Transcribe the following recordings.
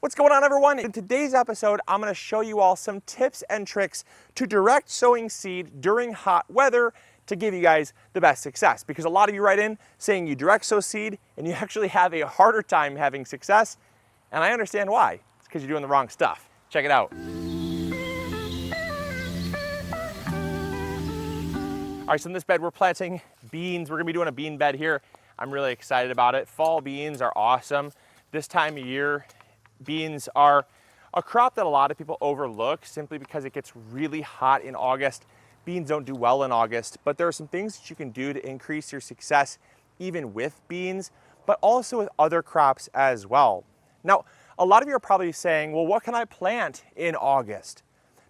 What's going on, everyone? In today's episode, I'm going to show you all some tips and tricks to direct sowing seed during hot weather to give you guys the best success. Because a lot of you write in saying you direct sow seed and you actually have a harder time having success. And I understand why. It's because you're doing the wrong stuff. Check it out. All right, so in this bed, we're planting beans. We're gonna be doing a bean bed here. I'm really excited about it. Fall beans are awesome. This time of year, beans are a crop that a lot of people overlook simply because it gets really hot in August. Beans don't do well in August, but there are some things that you can do to increase your success even with beans, but also with other crops as well. Now, a lot of you are probably saying, well, what can I plant in August?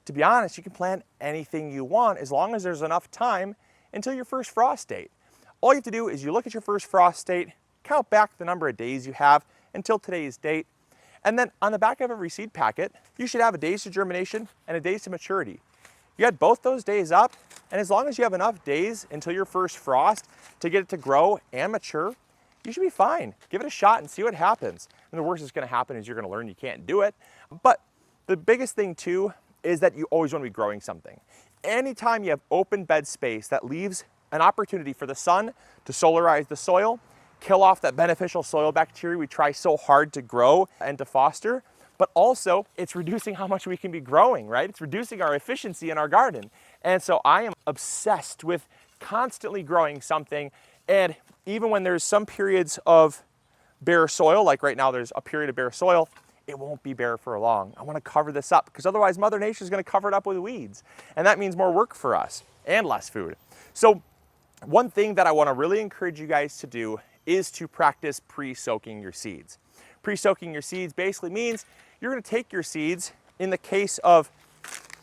To be honest, you can plant anything you want as long as there's enough time until your first frost date. All you have to do is you look at your first frost date, count back the number of days you have until today's date, and then on the back of every seed packet, you should have a days to germination and a days to maturity. You add both those days up, and as long as you have enough days until your first frost to get it to grow and mature, you should be fine. Give it a shot and see what happens. And the worst that's gonna happen is you're gonna learn you can't do it. But the biggest thing too is that you always wanna be growing something. Anytime you have open bed space that leaves an opportunity for the sun to solarize the soil, kill off that beneficial soil bacteria we try so hard to grow and to foster, but also it's reducing how much we can be growing, right? It's reducing our efficiency in our garden. And so I am obsessed with constantly growing something. And even when there's some periods of bare soil, like right now there's a period of bare soil, it won't be bare for long. I want to cover this up because otherwise Mother Nature is going to cover it up with weeds. And that means more work for us and less food. So one thing that I want to really encourage you guys to do is to practice pre-soaking your seeds. Pre-soaking your seeds basically means you're going to take your seeds, in the case of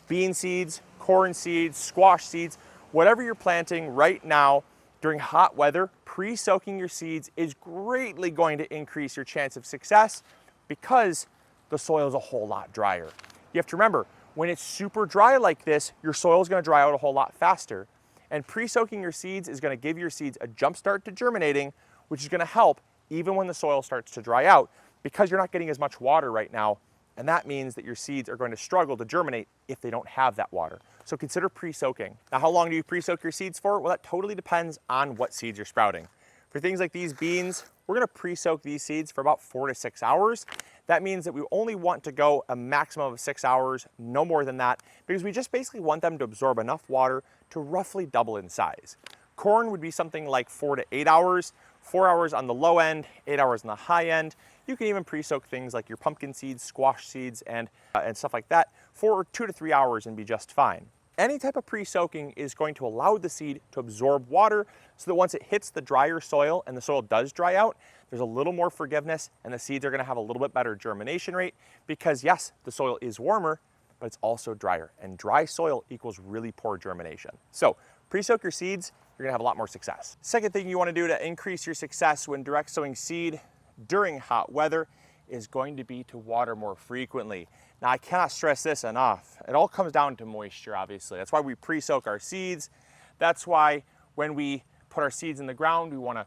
bean seeds, corn seeds, squash seeds, whatever you're planting right now during hot weather, pre-soaking your seeds is greatly going to increase your chance of success because the soil is a whole lot drier. You have to remember, when it's super dry like this, your soil is going to dry out a whole lot faster. And pre-soaking your seeds is going to give your seeds a jump start to germinating, which is going to help even when the soil starts to dry out because you're not getting as much water right now. And that means that your seeds are going to struggle to germinate if they don't have that water. So consider pre-soaking. Now, how long do you pre-soak your seeds for? Well, that totally depends on what seeds you're sprouting. For things like these beans, we're going to pre-soak these seeds for about 4 to 6 hours. That means that we only want to go a maximum of 6 hours, no more than that, because we just basically want them to absorb enough water to roughly double in size. Corn would be something like 4 to 8 hours, 4 hours on the low end, 8 hours on the high end. You can even pre-soak things like your pumpkin seeds, squash seeds, and stuff like that for 2 to 3 hours and be just fine. Any type of pre-soaking is going to allow the seed to absorb water so that once it hits the drier soil and the soil does dry out, there's a little more forgiveness and the seeds are going to have a little bit better germination rate because yes, the soil is warmer, but it's also drier, and dry soil equals really poor germination. So pre-soak your seeds, you're going to have a lot more success. Second thing you want to do to increase your success when direct sowing seed during hot weather is going to be to water more frequently. Now, I cannot stress this enough. It all comes down to moisture, obviously. That's why we pre-soak our seeds. That's why when we put our seeds in the ground, we want to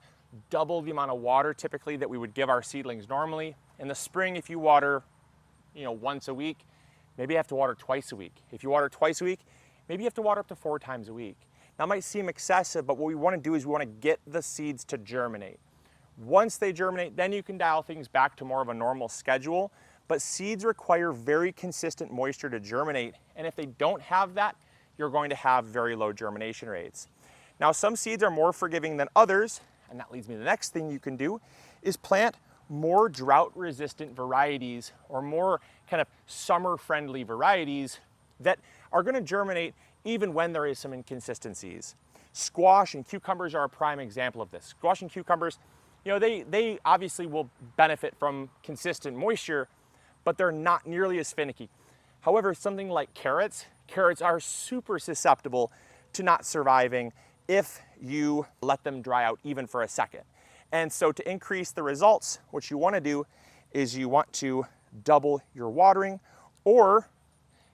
double the amount of water typically that we would give our seedlings normally. In the spring, if you water, once a week, maybe you have to water twice a week. If you water twice a week, maybe you have to water up to 4 times a week. Now, it might seem excessive, but what we want to do is we want to get the seeds to germinate. Once they germinate, then you can dial things back to more of a normal schedule. But seeds require very consistent moisture to germinate. And if they don't have that, you're going to have very low germination rates. Now, some seeds are more forgiving than others. And that leads me to the next thing you can do is plant more drought-resistant varieties or more kind of summer-friendly varieties that are going to germinate even when there is some inconsistencies. Squash and cucumbers are a prime example of this. Squash and cucumbers, they obviously will benefit from consistent moisture, but they're not nearly as finicky. However, something like carrots are super susceptible to not surviving if you let them dry out even for a second. And so to increase the results, what you want to do is you want to double your watering or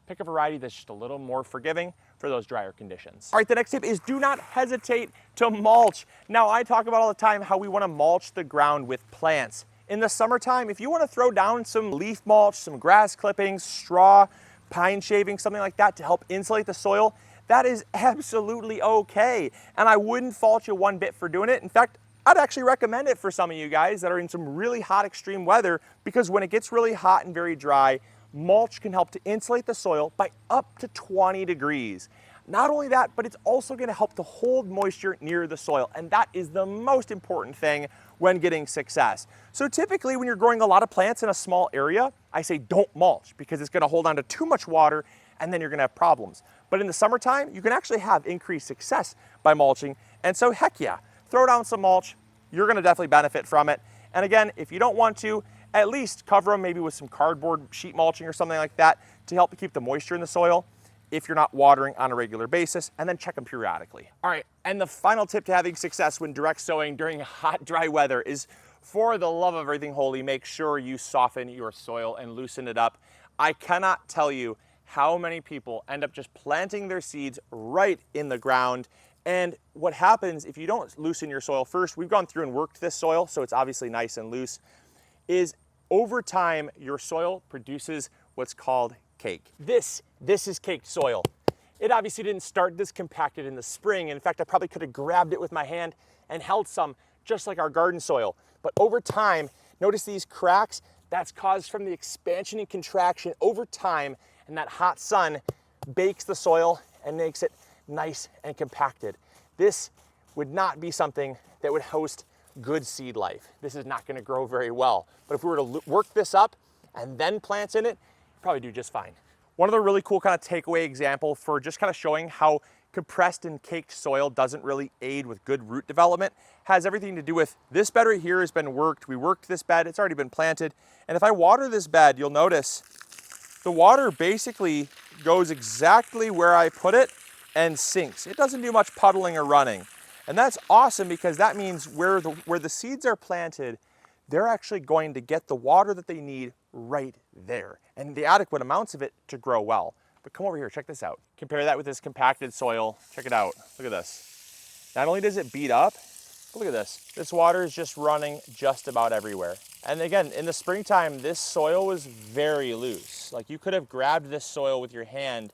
pick a variety that's just a little more forgiving for those drier conditions. All right, the next tip is do not hesitate to mulch. Now, I talk about all the time how we want to mulch the ground with plants. In the summertime, if you want to throw down some leaf mulch, some grass clippings, straw, pine shavings, something like that to help insulate the soil, that is absolutely okay. And I wouldn't fault you one bit for doing it. In fact, I'd actually recommend it for some of you guys that are in some really hot extreme weather, because when it gets really hot and very dry, mulch can help to insulate the soil by up to 20 degrees. Not only that, but it's also going to help to hold moisture near the soil, and that is the most important thing when getting success. So typically when you're growing a lot of plants in a small area, I say don't mulch, because it's going to hold on to too much water and then you're going to have problems. But in the summertime, you can actually have increased success by mulching, and so heck yeah, throw down some mulch. You're going to definitely benefit from it. And again, if you don't want to, at least cover them maybe with some cardboard sheet mulching or something like that to help to keep the moisture in the soil if you're not watering on a regular basis, and then check them periodically. All right, and the final tip to having success when direct sowing during hot, dry weather is, for the love of everything holy, make sure you soften your soil and loosen it up. I cannot tell you how many people end up just planting their seeds right in the ground. And what happens if you don't loosen your soil first, we've gone through and worked this soil, so it's obviously nice and loose, is over time, your soil produces what's called cake. This is caked soil. It obviously didn't start this compacted in the spring. In fact, I probably could have grabbed it with my hand and held some, just like our garden soil. But over time, notice these cracks? That's caused from the expansion and contraction over time, and that hot sun bakes the soil and makes it nice and compacted. This would not be something that would host good seed life. This is not going to grow very well. But if we were to work this up and then plant in it, probably do just fine. One of the really cool kind of takeaway example for just kind of showing how compressed and caked soil doesn't really aid with good root development has everything to do with this bed right here has been worked. We worked this bed, it's already been planted. And if I water this bed, you'll notice the water basically goes exactly where I put it and sinks. It doesn't do much puddling or running. And that's awesome, because that means where the seeds are planted, they're actually going to get the water that they need right there, and the adequate amounts of it to grow well. But come over here, check this out. Compare that with this compacted soil. Check it out. Look at this. Not only does it beat up, but look at this. This water is just running just about everywhere. And again, in the springtime, this soil was very loose. Like, you could have grabbed this soil with your hand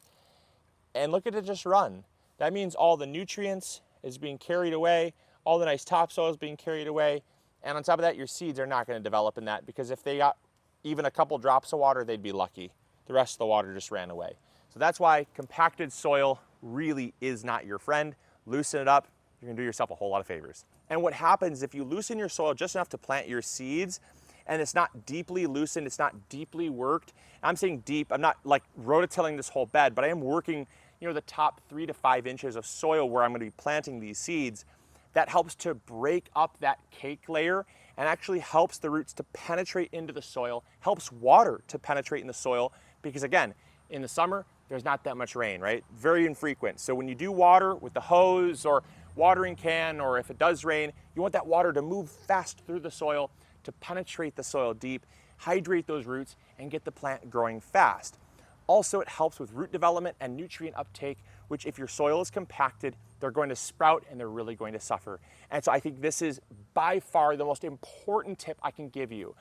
and look at it just run. That means all the nutrients is being carried away, all the nice topsoil is being carried away, and on top of that, your seeds are not going to develop in that, because if they got even a couple drops of water, they'd be lucky. The rest of the water just ran away. So that's why compacted soil really is not your friend. Loosen it up, you're going to do yourself a whole lot of favors. And what happens if you loosen your soil just enough to plant your seeds, and it's not deeply loosened, it's not deeply worked. I'm saying deep, I'm not like rototilling this whole bed, but I am working, the top 3 to 5 inches of soil where I'm going to be planting these seeds. That helps to break up that cake layer and actually helps the roots to penetrate into the soil, helps water to penetrate in the soil, because again, in the summer, there's not that much rain, right? Very infrequent. So when you do water with the hose or watering can, or if it does rain, you want that water to move fast through the soil to penetrate the soil deep, hydrate those roots, and get the plant growing fast. Also, it helps with root development and nutrient uptake, which if your soil is compacted, they're going to sprout and they're really going to suffer. And so I think this is by far the most important tip I can give you.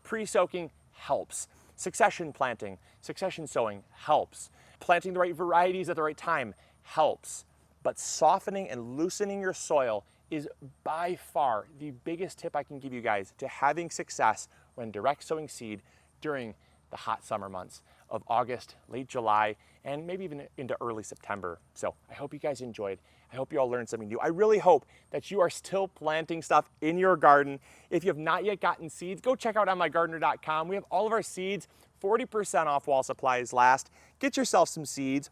Pre-soaking helps. Succession planting, succession sowing helps. Planting the right varieties at the right time helps. But softening and loosening your soil is by far the biggest tip I can give you guys to having success when direct sowing seed during the hot summer months of August, late July, and maybe even into early September. So I hope you guys enjoyed. I hope you all learned something new. I really hope that you are still planting stuff in your garden. If you have not yet gotten seeds, go check out MIgardener.com. We have all of our seeds, 40% off while supplies last. Get yourself some seeds,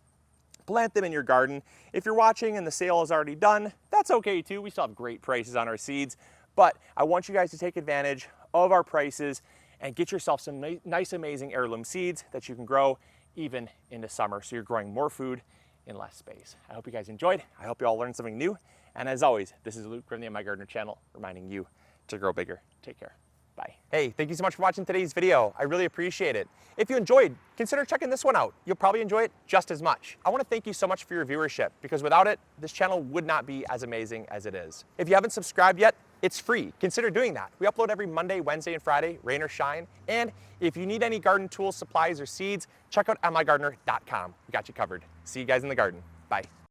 plant them in your garden. If you're watching and the sale is already done, that's okay too. We still have great prices on our seeds, but I want you guys to take advantage of our prices and get yourself some nice, amazing heirloom seeds that you can grow even into summer, so you're growing more food in less space. I hope you guys enjoyed. I hope you all learned something new. And as always, this is Luke from the MIgardener channel, reminding you to grow bigger. Take care. Bye. Hey, thank you so much for watching today's video. I really appreciate it. If you enjoyed, consider checking this one out. You'll probably enjoy it just as much. I want to thank you so much for your viewership, because without it, this channel would not be as amazing as it is. If you haven't subscribed yet, It's free. Consider doing that. We upload every Monday, Wednesday, and Friday, rain or shine. And if you need any garden tools, supplies, or seeds, check out MIgardener.com. We got you covered. See you guys in the garden. Bye.